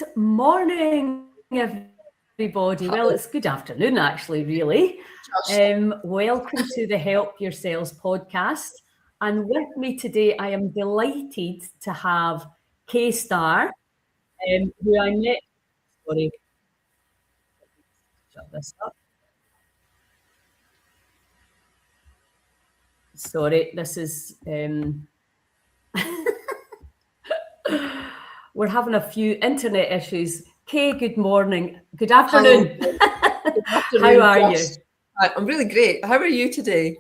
Good morning, everybody. Well, it's good afternoon, actually, really. Welcome to the Help Yourselves podcast. And with me today, I am delighted to have Kay Starr, who I met. Sorry, shut this up. Sorry, this is. We're having a few internet issues. Kay, good morning. Good afternoon. Good afternoon. How are you? I'm really great. How are you today?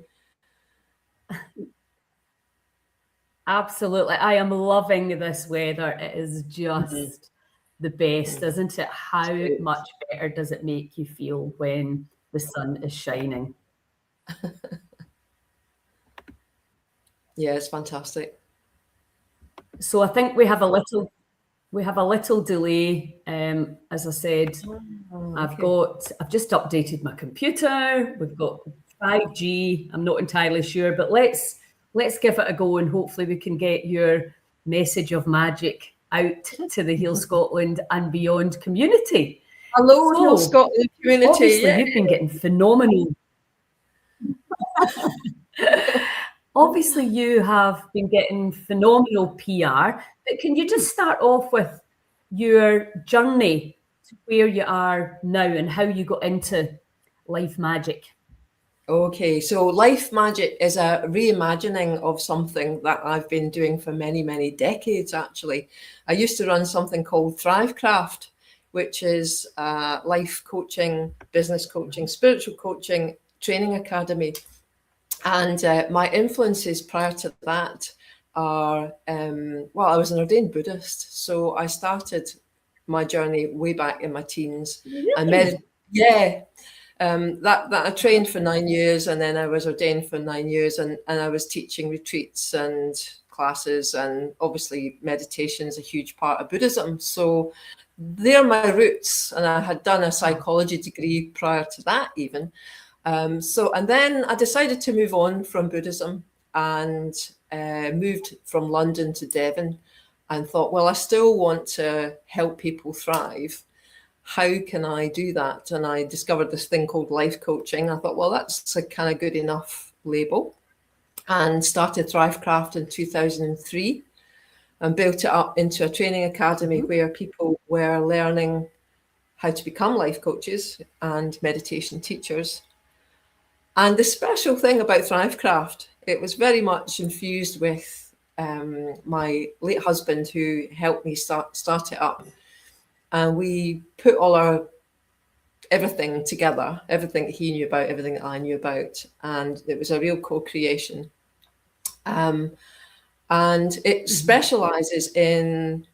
Absolutely. I am loving this weather. It is just the best, isn't it? How much better does it make you feel when the sun is shining? Yeah, it's fantastic. So I think we have a little delay. As I said, I've just updated my computer. We've got 5G. I'm not entirely sure, but let's give it a go, and hopefully we can get your message of magic out to the Heal Scotland and Beyond community. Hello, Heal Scotland community. Obviously, you've been getting phenomenal. Obviously, you have been getting phenomenal PR, but can you just start off with your journey to where you are now and how you got into Life Magic? Okay, so Life Magic is a reimagining of something that I've been doing for many, many decades, actually. I used to run something called Thrivecraft, which is life coaching, business coaching, spiritual coaching, training academy. And my influences prior to that are, I was an ordained Buddhist. So I started my journey way back in my teens. Really? That I trained for 9 years, and then I was ordained for 9 years, and I was teaching retreats and classes, and obviously meditation is a huge part of Buddhism. So they're my roots, and I had done a psychology degree prior to that even. And then I decided to move on from Buddhism and moved from London to Devon and thought, well, I still want to help people thrive. How can I do that? And I discovered this thing called life coaching. I thought, well, that's a kind of good enough label, and started Thrivecraft in 2003 and built it up into a training academy where people were learning how to become life coaches and meditation teachers. And the special thing about Thrivecraft, it was very much infused with my late husband, who helped me start it up. And we put all everything together, everything that he knew about, everything that I knew about. And it was a real co-creation. And it specialized in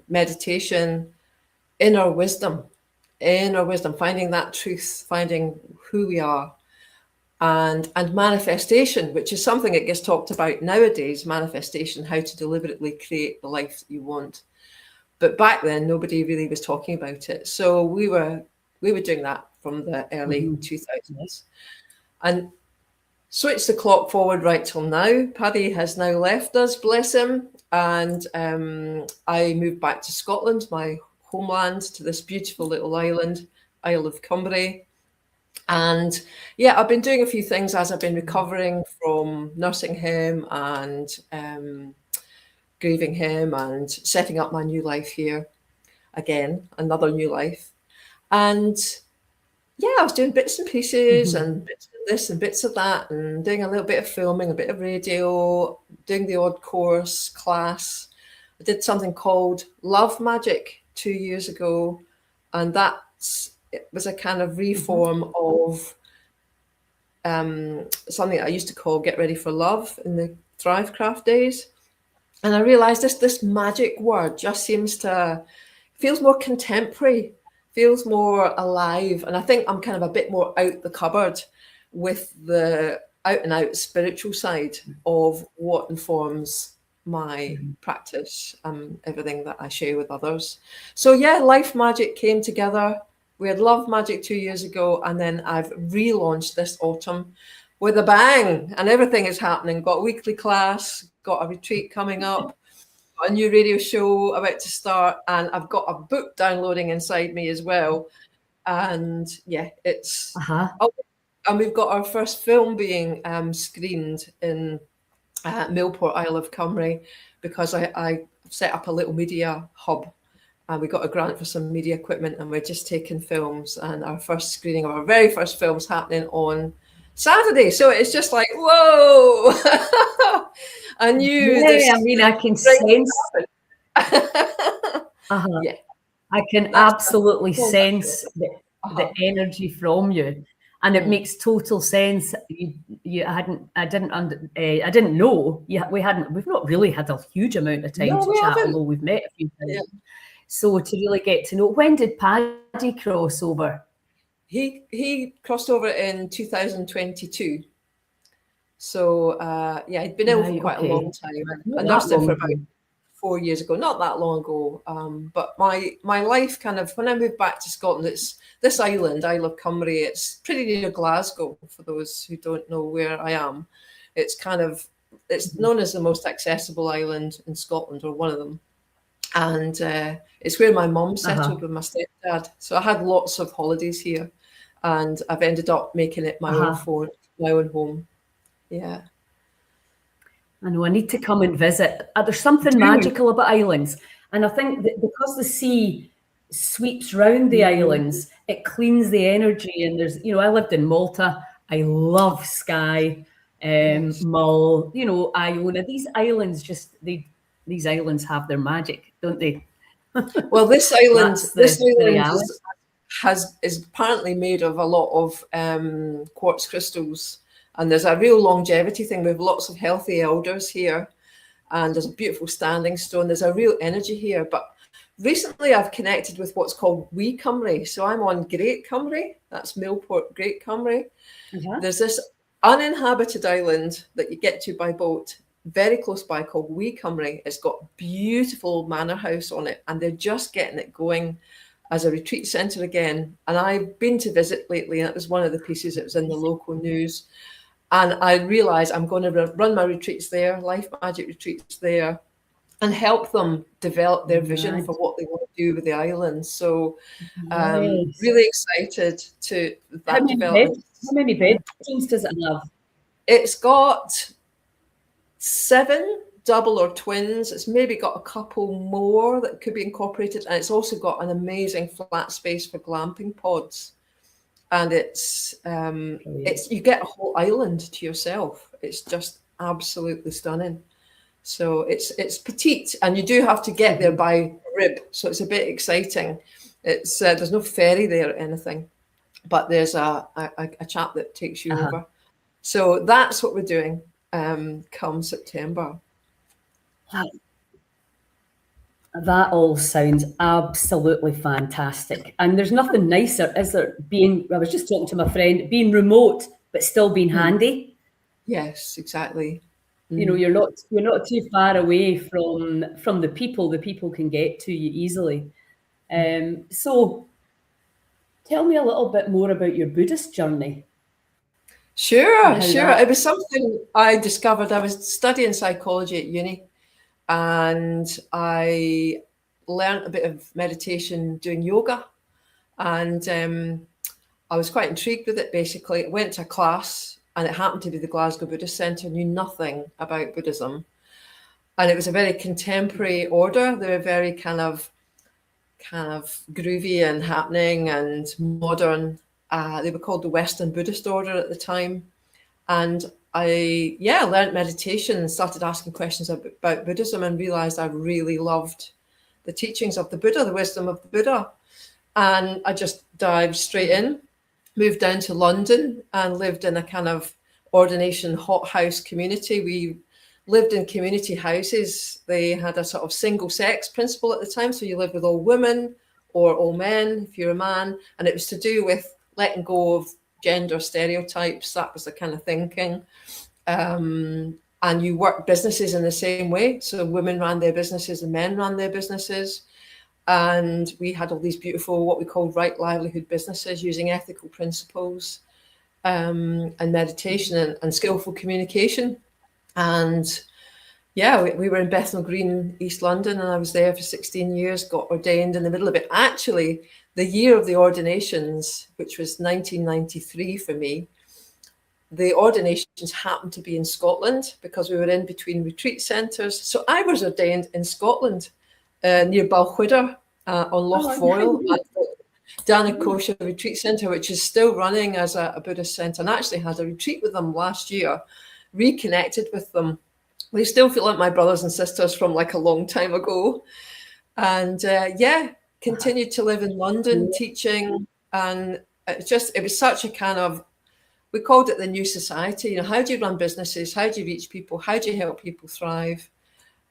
meditation, inner wisdom, finding that truth, finding who we are, and manifestation, which is something that gets talked about nowadays. Manifestation, how to deliberately create the life that you want. But back then, nobody really was talking about it. So we were doing that from the early 2000s, and switch the clock forward right till now. Paddy has now left us, bless him, and I moved back to Scotland, my homeland, to this beautiful little island, Isle of Cumbrae. And yeah, I've been doing a few things as I've been recovering from nursing home and grieving him and setting up my new life here again, another new life. And yeah, I was doing bits and pieces and bits of this and bits of that, and doing a little bit of filming, a bit of radio, doing the odd course, class. I did something called Love Magic 2 years ago, and it was a kind of reform of something I used to call Get Ready for Love in the Thrivecraft days. And I realized this magic word just feels more contemporary, feels more alive. And I think I'm kind of a bit more out the cupboard with the out and out spiritual side of what informs my practice, everything that I share with others. So yeah, Life Magic came together. We had Love Magic 2 years ago, and then I've relaunched this autumn with a bang, and everything is happening. Got a weekly class, got a retreat coming up, got a new radio show about to start, and I've got a book downloading inside me as well. And yeah, it's oh, and we've got our first film being screened in Millport, Isle of Cumry, because I set up a little media hub, and we got a grant for some media equipment, and we're just taking films, and our first screening of our very first film is happening on Saturday. So it's just like, whoa. I knew this. I mean, I can sense. Yeah. I can absolutely sense the energy from you, and it makes total sense. I didn't know. We've not really had a huge amount of time to chat, although we've met a few times. Yeah. So to really get to know, when did Paddy cross over? He crossed over in 2022. So yeah, he'd been ill for quite a long time. I nursed him for about 4 years ago, not that long ago. But my life kind of, when I moved back to Scotland, it's this island, Isle of Cumry. It's pretty near Glasgow, for those who don't know where I am. It's known as the most accessible island in Scotland, or one of them. And it's where my mum settled with my stepdad. So I had lots of holidays here, and I've ended up making it my own home. Yeah. I know, I need to come and visit. There's something magical about islands. And I think that because the sea sweeps round the islands, it cleans the energy. And there's, I lived in Malta. I love Skye, Mull, Iona. These islands these islands have their magic, don't they? Well, this island is apparently made of a lot of quartz crystals. And there's a real longevity thing. We have lots of healthy elders here, and there's a beautiful standing stone. There's a real energy here. But recently I've connected with what's called Wee Cumry. So I'm on Great Cumry. That's Millport, Great Cumry. There's this uninhabited island that you get to by boat very close by called Wee Cumry. It's got a beautiful manor house on it, and they're just getting it going as a retreat centre again. And I've been to visit lately, and it was one of the pieces that was in the local news. And I realised I'm going to run my retreats there, Life Magic retreats there, and help them develop their vision for what they want to do with the island. So really excited to that development. How many bedrooms does it have? It's got 7 double or twins. It's maybe got a couple more that could be incorporated. And it's also got an amazing flat space for glamping pods. And it's you get a whole island to yourself. It's just absolutely stunning. So it's petite, and you do have to get there by rib. So it's a bit exciting. It's there's no ferry there or anything, but there's a chap that takes you over. So that's what we're doing come September. That all sounds absolutely fantastic. And there's nothing nicer, is there, I was just talking to my friend, being remote, but still being handy. Yes, exactly. You're not too far away from the people. The people can get to you easily. So tell me a little bit more about your Buddhist journey. Sure. It was something I discovered. I was studying psychology at uni, and I learned a bit of meditation doing yoga, and I was quite intrigued with it. Basically, I went to a class, and it happened to be the Glasgow Buddhist Centre. Knew nothing about Buddhism, and it was a very contemporary order. They were very kind of groovy and happening and modern. They were called the Western Buddhist Order at the time, and I learned meditation and started asking questions about Buddhism, and realized I really loved the teachings of the Buddha, the wisdom of the Buddha. And I just dived straight in, moved down to London, and lived in a kind of ordination hothouse community. We lived in community houses. They had a sort of single sex principle at the time. So you lived with all women or all men if you're a man. And it was to do with letting go of gender stereotypes. That was the kind of thinking. And you work businesses in the same way. So women ran their businesses and men ran their businesses. And we had all these beautiful, what we call right livelihood businesses, using ethical principles and meditation and skillful communication. And Yeah, we were in Bethnal Green, East London, and I was there for 16 years, got ordained in the middle of it. Actually, the year of the ordinations, which was 1993 for me, the ordinations happened to be in Scotland because we were in between retreat centres. So I was ordained in Scotland, near Balquhidder, on Loch Foyle, at the Danakosha Retreat Centre, which is still running as a Buddhist centre, and actually had a retreat with them last year, reconnected with them. They still feel like my brothers and sisters from like a long time ago. And yeah, continued to live in London teaching. And it was such a kind of, we called it the new society. You know, how do you run businesses? How do you reach people? How do you help people thrive?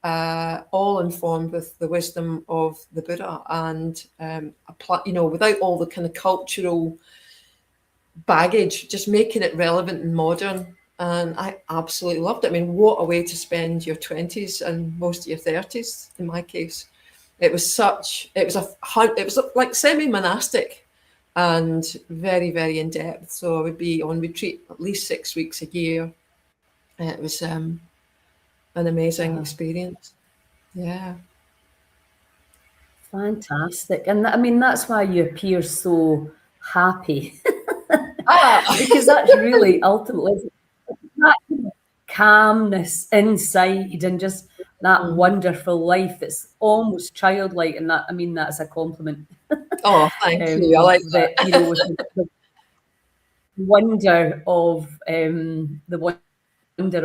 All informed with the wisdom of the Buddha, and you know, without all the kind of cultural baggage, just making it relevant and modern. And I absolutely loved it. I mean, what a way to spend your 20s and most of your 30s, in my case. It was like semi-monastic and very, very in-depth. So I would be on retreat at least 6 weeks a year. It was an amazing experience. Yeah. Fantastic. And I mean, that's why you appear so happy. Because that's really ultimately that calmness inside and just that wonderful life that's almost childlike. And that, I mean, that's a compliment. Oh, thank you. I like that. You know, with the wonder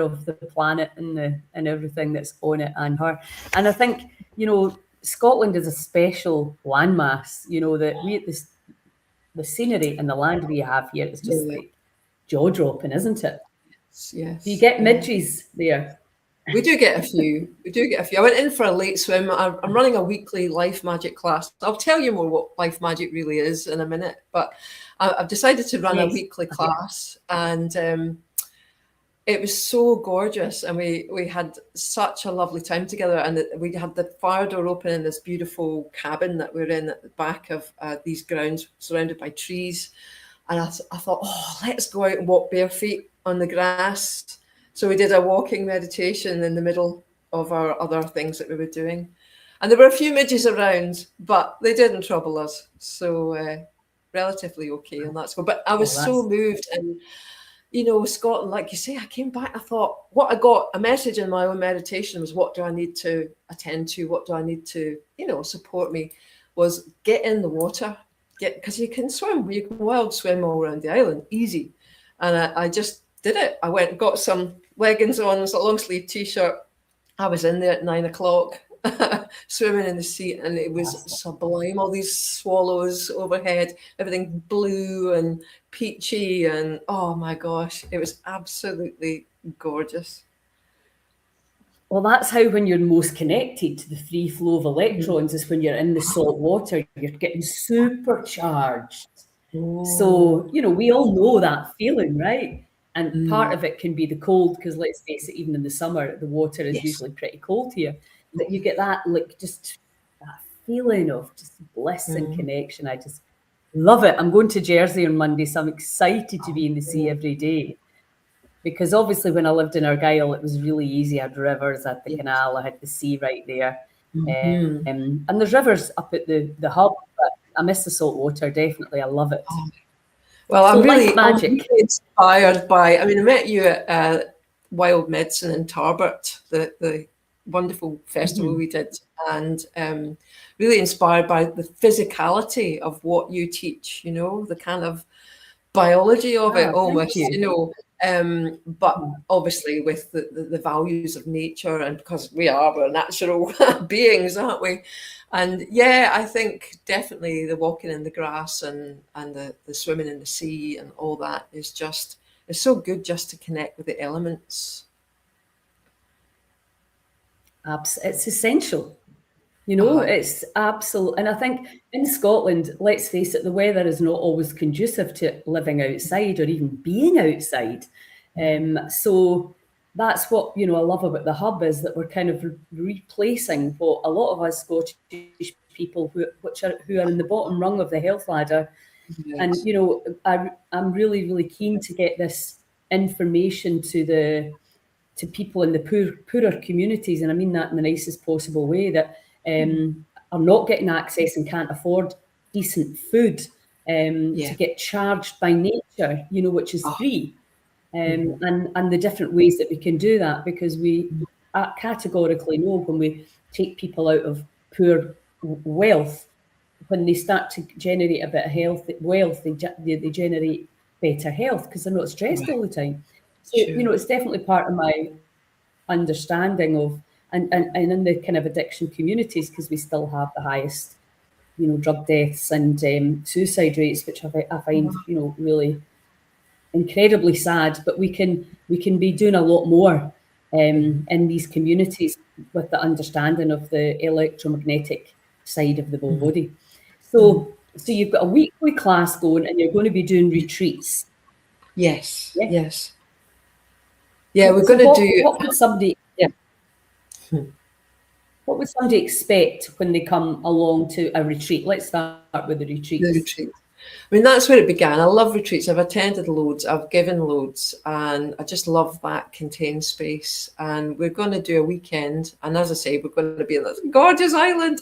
of the planet and everything that's on it and her. And I think, you know, Scotland is a special landmass. You know, that the scenery and the land we have here is just like jaw-dropping, isn't it? Yes. Do you get midges there? We do get a few. We do get a few. I went in for a late swim. I'm running a weekly Life Magic class. I'll tell you more what Life Magic really is in a minute. But I've decided to run a weekly class, and it was so gorgeous. And we had such a lovely time together. And we had the fire door open in this beautiful cabin that we're in at the back of these grounds, surrounded by trees. And I thought, oh, let's go out and walk bare feet on the grass. So we did a walking meditation in the middle of our other things that we were doing. And there were a few midges around, but they didn't trouble us. So relatively okay on that score. But I was so moved. And, you know, Scotland, like you say, I came back, I thought, what I got, a message in my own meditation was, what do I need to attend to? What do I need to, you know, support me? Was get in the water. Because you can swim, you can wild swim all around the island, easy. And I just did it. I went and got some leggings on, a long sleeve t-shirt. I was in there at 9 o'clock, swimming in the sea, and it was sublime. All these swallows overhead, everything blue and peachy, and oh my gosh, it was absolutely gorgeous. Well, that's how, when you're most connected to the free flow of electrons, is when you're in the salt water, you're getting supercharged. So, you know, we all know that feeling, right? And part of it can be the cold, because let's face it, even in the summer, the water is usually pretty cold here. But you get that, like, just that feeling of just bliss and connection. I just love it. I'm going to Jersey on Monday, so I'm excited to be in the sea every day. Because obviously when I lived in Argyll, it was really easy. I had rivers, I had the canal, I had the sea right there. And there's rivers up at the hub, but I miss the salt water, definitely. I love it. Well, So I'm really magic. inspired by, I mean, I met you at Wild Medicine in Tarbert, the wonderful festival we did, and really inspired by the physicality of what you teach, you know, the kind of biology of it almost, you know. But obviously with the values of nature, and because we're natural beings, aren't we? And yeah, I think definitely the walking in the grass and the swimming in the sea and all that is just, it's so good just to connect with the elements. It's essential. You know, it's absolute. And I think in Scotland, let's face it, the weather is not always conducive to living outside or even being outside. So that's what, you know, I love about the hub, is that we're kind of replacing what a lot of us Scottish people who are in the bottom rung of the health ladder. Yes. And, you know, I'm really, really keen to get this information to to people in the poorer communities, and I mean that in the nicest possible way, that are not getting access and can't afford decent food, to get charged by nature, which is free. And the different ways that we can do that, because we categorically know when we take people out of poor wealth, when they start to generate a bit of wealth, they generate better health because they're not stressed all the time. So, it's definitely part of my understanding of, and in the kind of addiction communities, because we still have the highest, drug deaths and suicide rates, which I find, really incredibly sad. But we can be doing a lot more in these communities with the understanding of the electromagnetic side of the body. So you've got a weekly class going, and you're going to be doing retreats. Yes. Yeah, we're going to do. What would somebody? Yeah. What would somebody expect when they come along to a retreat? Let's start with the retreats. The retreat. I mean, that's where it began. I love retreats. I've attended loads. I've given loads, and I just love that contained space. And we're going to do a weekend. And as I say, we're going to be on this gorgeous island.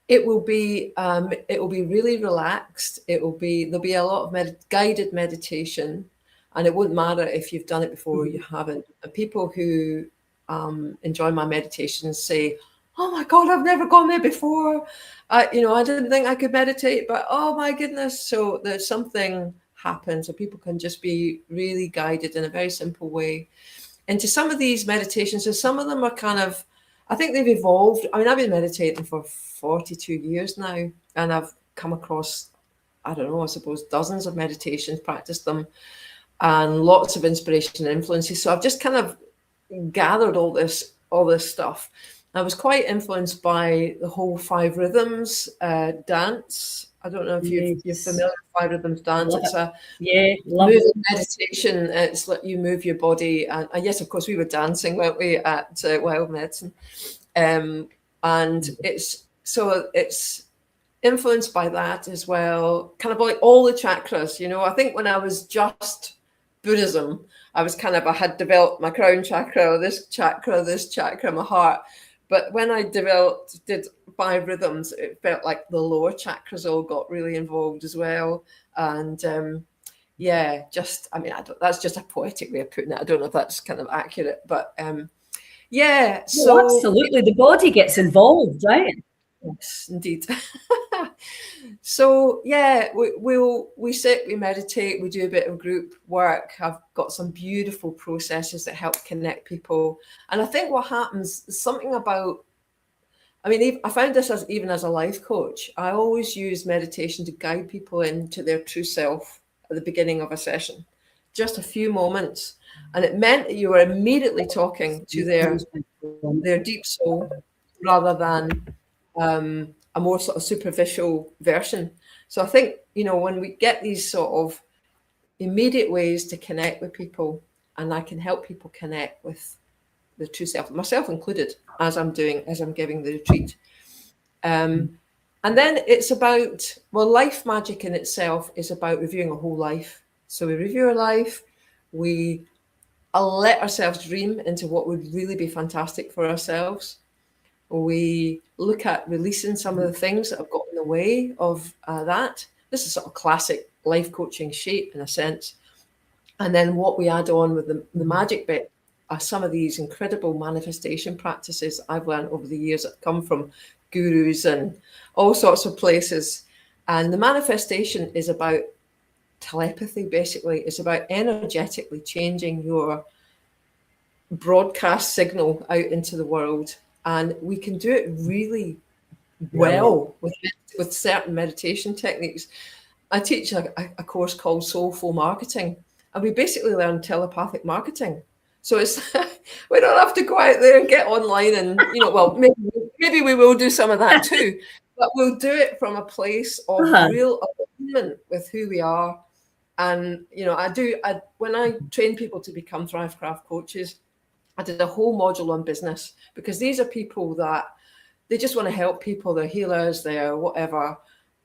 It will be really relaxed. There'll be a lot of guided meditation, and it won't matter if you've done it before or you haven't. People who enjoy my meditations say, "Oh my God, I've never gone there before. I didn't think I could meditate, but oh my goodness!" So there's something happens, so people can just be really guided in a very simple way into some of these meditations. And some of them are kind of, I think they've evolved. I mean, I've been meditating for 42 years now, and I've come across, I don't know, I suppose dozens of meditations, practiced them, and lots of inspiration and influences. So I've just kind of gathered all this stuff. I was quite influenced by the whole 5 Rhythms dance. I don't know if you're familiar with 5 Rhythms dance. It's a moving meditation. It's like you move your body. And yes, of course, we were dancing, weren't we, at Wild Medicine? And it's influenced by that as well. Kind of like all the chakras, I think when I was just Buddhism, I had developed my crown chakra, this chakra, my heart. But when I did 5 Rhythms, it felt like the lower chakras all got really involved as well. And that's just a poetic way of putting it. I don't know if that's kind of accurate, but so absolutely, the body gets involved, right? Yes, indeed. So we sit, we meditate, we do a bit of group work. I've got some beautiful processes that help connect people. And I think what happens is something about, I found this even as a life coach, I always use meditation to guide people into their true self at the beginning of a session, just a few moments. And it meant that you were immediately talking to their deep soul rather than a more sort of superficial version. So I think, when we get these sort of immediate ways to connect with people, and I can help people connect with the true self, myself included, as I'm giving the retreat. And then it's about, life magic in itself is about reviewing a whole life. So we review our life, we let ourselves dream into what would really be fantastic for ourselves. We look at releasing some of the things that have got in the way of that. This is sort of classic life coaching shape in a sense. And then what we add on with the magic bit are some of these incredible manifestation practices I've learned over the years that come from gurus and all sorts of places. And the manifestation is about telepathy, basically. It's about energetically changing your broadcast signal out into the world. And we can do it really well with certain meditation techniques. I teach a course called Soulful Marketing, and we basically learn telepathic marketing. So it's we don't have to go out there and get online and maybe we will do some of that too, but we'll do it from a place of real alignment with who we are. And when I train people to become Thrivecraft coaches, I did a whole module on business, because these are people that they just want to help people. They're healers, they're whatever.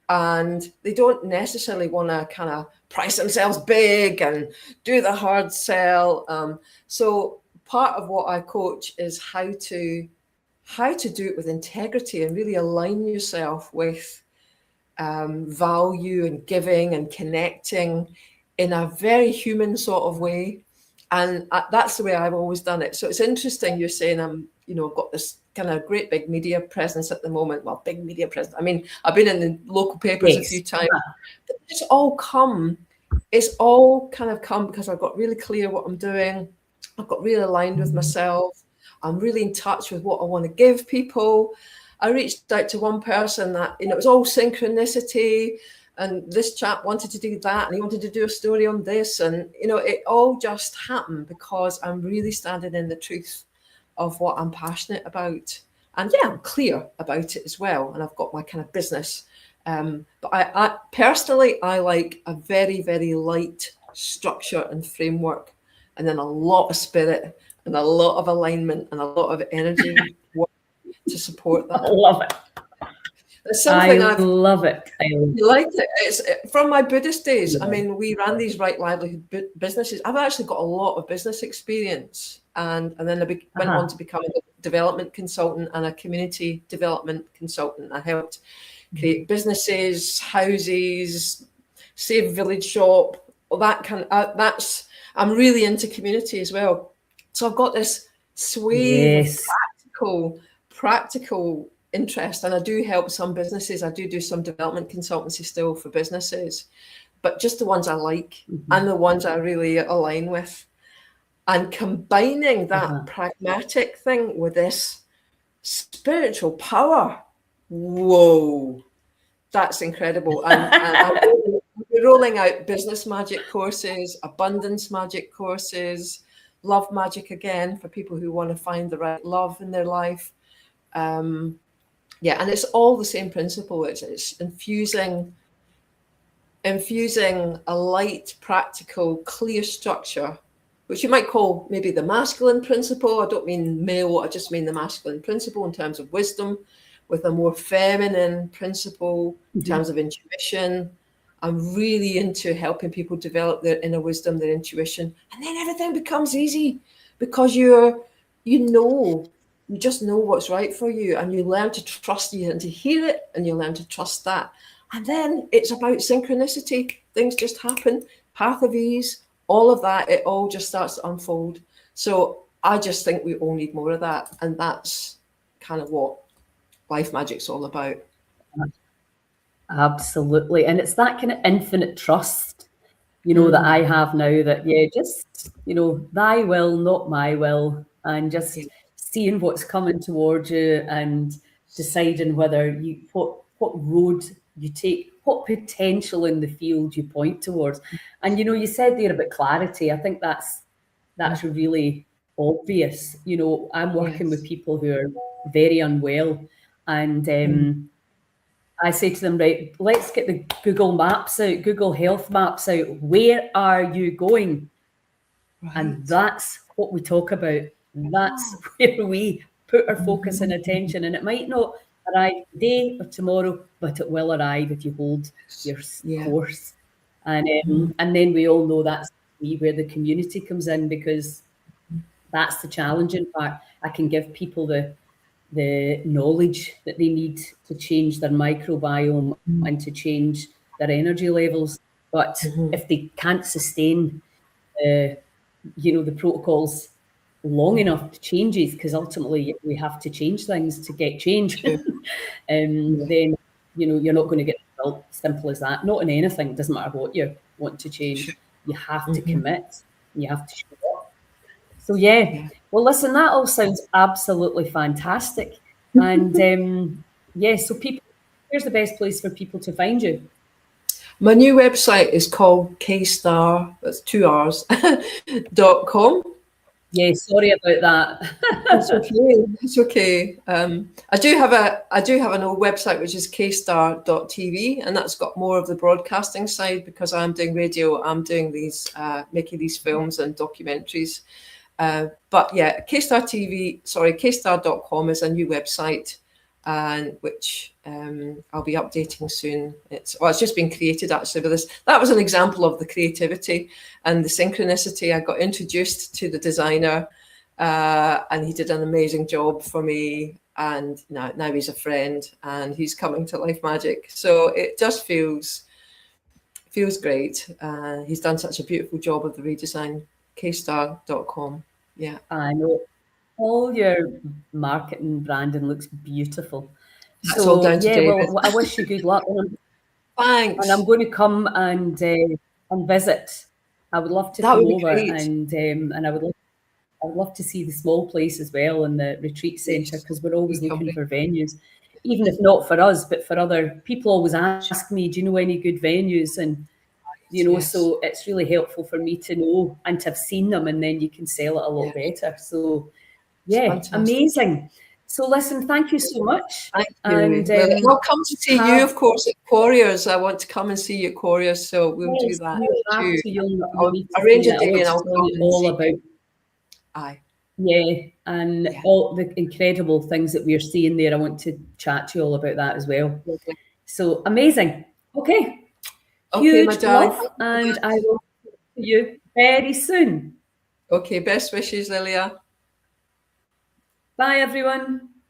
and they don't necessarily want to kind of price themselves big and do the hard sell. So part of what I coach is how to do it with integrity and really align yourself with value and giving and connecting in a very human sort of way. And that's the way I've always done it. So it's interesting you're saying I've got this kind of great big media presence at the moment. Well, big media presence. I mean, I've been in the local papers a few times. But it's all kind of come because I've got really clear what I'm doing. I've got really aligned with myself. I'm really in touch with what I want to give people. I reached out to one person that, it was all synchronicity, and this chap wanted to do that, and he wanted to do a story on this. And, it all just happened because I'm really standing in the truth of what I'm passionate about. And yeah, I'm clear about it as well. And I've got my kind of business. But I personally, I like a very, very light structure and framework, and then a lot of spirit and a lot of alignment and a lot of energy work to support that. I love it. It's something I love it. You liked it. It's from my Buddhist days. Yeah. I mean, we ran these right livelihood businesses. I've actually got a lot of business experience, and then I went on to become a development consultant and a community development consultant. I helped create businesses, houses, Save Village Shop, all that kind of. I'm really into community as well. So I've got this sway of practical interest, and I do help some businesses. I do some development consultancy still for businesses, but just the ones I like and the ones I really align with. And combining that pragmatic thing with this spiritual power, whoa, that's incredible. And we're rolling out business magic courses, abundance magic courses, love magic again for people who want to find the right love in their life. And it's all the same principle. It's infusing a light, practical, clear structure, which you might call maybe the masculine principle. I don't mean male, I just mean the masculine principle in terms of wisdom, with a more feminine principle in terms of intuition. I'm really into helping people develop their inner wisdom, their intuition, and then everything becomes easy because you just know what's right for you, and you learn to trust you and to hear it, and you learn to trust that. And then it's about synchronicity. Things just happen, path of ease, all of that. It all just starts to unfold. So I just think we all need more of that. And that's kind of what Life Magic's all about. Absolutely. And it's that kind of infinite trust, that I have now that, just, thy will, not my will, and just seeing what's coming towards you and deciding whether what road you take, what potential in the field you point towards. And, you said there about clarity. I think that's really obvious. I'm working with people who are very unwell, and I say to them, right, let's get the Google Maps out, Google Health Maps out. Where are you going? Right. And that's what we talk about. That's where we put our focus and attention. And it might not arrive today or tomorrow, but it will arrive if you hold your course. And then we all know that's where the community comes in, because that's the challenging part. I can give people the knowledge that they need to change their microbiome and to change their energy levels. But if they can't sustain, the protocols long enough to changes, because ultimately we have to change things to get change, then, you're not going to get the result. Simple as that. Not in anything. It doesn't matter what you want to change. You have to commit. You have to show up. So, well, listen, that all sounds absolutely fantastic. And so people, where's the best place for people to find you? My new website is called Kstar, that's 2 R's, .com. Yeah, sorry about that. It's okay. I do have an old website which is kstar.tv, and that's got more of the broadcasting side, because I'm doing radio. I'm doing these, making these films and documentaries. But yeah, kstar.com is a new website. and which I'll be updating soon. It's just been created actually. But that was an example of the creativity and the synchronicity. I got introduced to the designer, and he did an amazing job for me. And now he's a friend, and he's coming to Life Magic. So it just feels great. He's done such a beautiful job of the redesign. kstar.com. Yeah, I know. All your marketing branding looks beautiful. That's all down to David. Well, I wish you good luck. Thanks. And I'm going to come and visit. I would love to That come would be over, great. and I would love to see the small place as well and the retreat centre, because we're always looking for venues, even if not for us, but for other people. Always ask me, do you know any good venues? And so it's really helpful for me to know and to have seen them, and then you can sell it a lot better. So amazing. So listen, thank you so much. Thank you. And I'll come to see you, of course, at Quarriers. I want to come and see you at Quarriers, so we'll do that too. I'll arrange a day and I'll come all about. Aye. Yeah, and all the incredible things that we're seeing there. I want to chat to you all about that as well. Okay. So amazing. Okay. Okay, Huge love, and I will see you very soon. Okay, best wishes, Lilia. Bye, everyone.